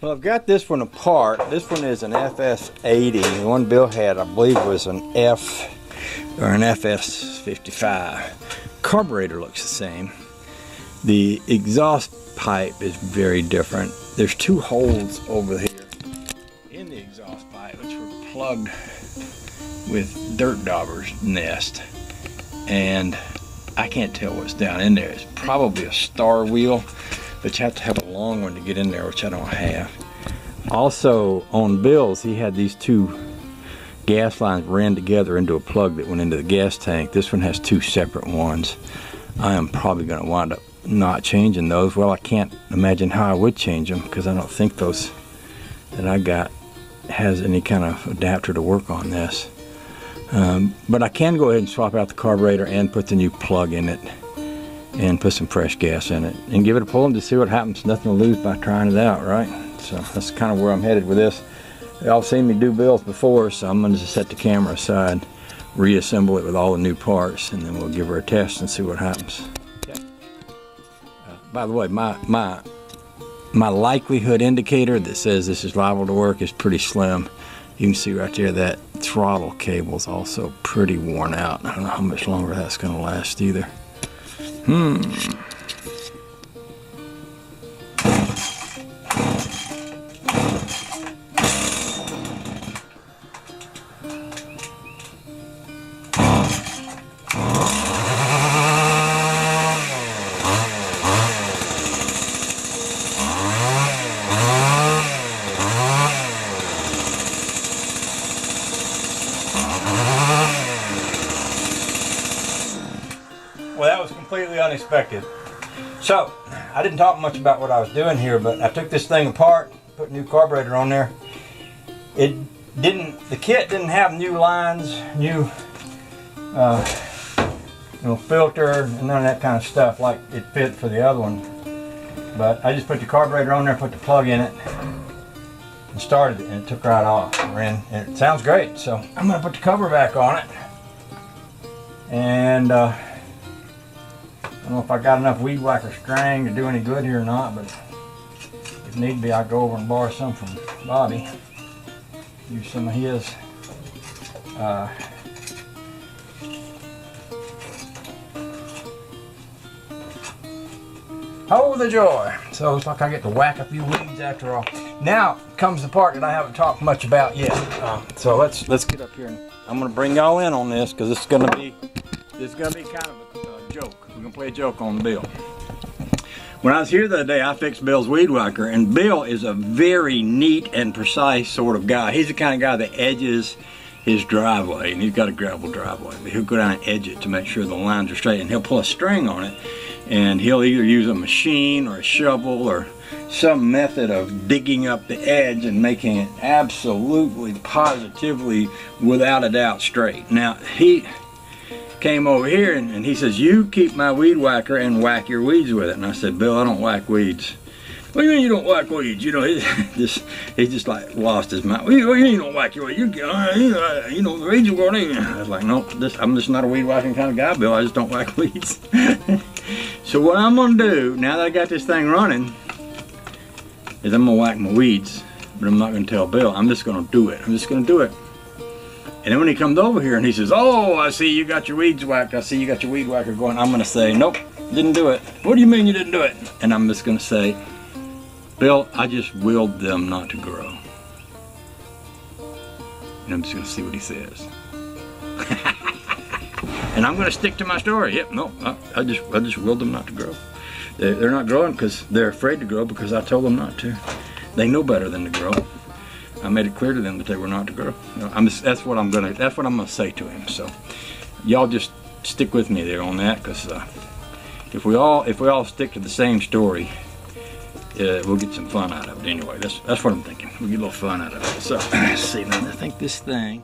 Well, I've got this one apart. This one is an FS80. The one Bill had, I believe, was an F or an FS55. Carburetor looks the same. The exhaust pipe is very different. There's two holes over here in the exhaust pipe, which were plugged with dirt dauber's nest, and I can't tell what's down in there. It's probably a star wheel, but you have to have a long one to get in there, which I don't have. Also, on Bill's, he had these two gas lines ran together into a plug that went into the gas tank. This one has two separate ones. I am probably going to wind up not changing those. Well, I can't imagine how I would change them, because I don't think those that I got has any kind of adapter to work on this. But I can go ahead and swap out the carburetor and put the new plug in it and put some fresh gas in it and give it a pull and just see what happens. Nothing to lose by trying it out, right? So that's kind of where I'm headed with this. Y'all seen me do Bill's before, so I'm going to just set the camera aside, reassemble it with all the new parts, and then we'll give her a test and see what happens. Okay. By the way, my likelihood indicator that says this is liable to work is pretty slim. You can see right there that throttle cable is also pretty worn out. I don't know how much longer that's going to last either. Well, that was completely unexpected. So, I didn't talk much about what I was doing here, but I took this thing apart, put a new carburetor on there. The kit didn't have new lines, new filter, and none of that kind of stuff like it fit for the other one. But I just put the carburetor on there, put the plug in it, and started it, and it took right off. And it sounds great, so I'm going to put the cover back on it. And I don't know if I got enough weed whacker string to do any good here or not, but if need be, I'll go over and borrow some from Bobby. Use some of his. Oh, the joy! So it's like I get to whack a few weeds after all. Now comes the part that I haven't talked much about yet. So let's get up here, and I'm going to bring y'all in on this, because this is going to be kind of a joke. We're going to play a joke on Bill. When I was here the other day, I fixed Bill's weed whacker, and Bill is a very neat and precise sort of guy. He's the kind of guy that edges his driveway, and he's got a gravel driveway, but he'll go down and edge it to make sure the lines are straight, and he'll pull a string on it, and he'll either use a machine or a shovel or some method of digging up the edge and making it absolutely, positively, without a doubt straight. Now, he came over here and he says, "You keep my weed whacker and whack your weeds with it." And I said, "Bill, I don't whack weeds." "What do you mean you don't whack weeds?" You know, he just like lost his mind. "What do you mean you don't whack your weeds? You know, the weeds are going in." I was like, "No, I'm just not a weed whacking kind of guy, Bill. I just don't whack weeds." So what I'm gonna do, now that I got this thing running, is I'm gonna whack my weeds, but I'm not gonna tell Bill. I'm just gonna do it. I'm just gonna do it. And then when he comes over here and he says, "Oh, I see you got your weeds whacked. I see you got your weed whacker going," I'm going to say, "Nope, didn't do it." "What do you mean you didn't do it?" And I'm just going to say, "Bill, I just willed them not to grow." And I'm just going to see what he says. And I'm going to stick to my story. Yep, no, I just willed them not to grow. They're not growing because they're afraid to grow, because I told them not to. They know better than to grow. I made it clear to them that they were not to grow. That's what I'm gonna say to him. So y'all just stick with me there on that, because if we all stick to the same story, we'll get some fun out of it anyway. That's what I'm thinking. We'll get a little fun out of it. So let's see. Now I think this thing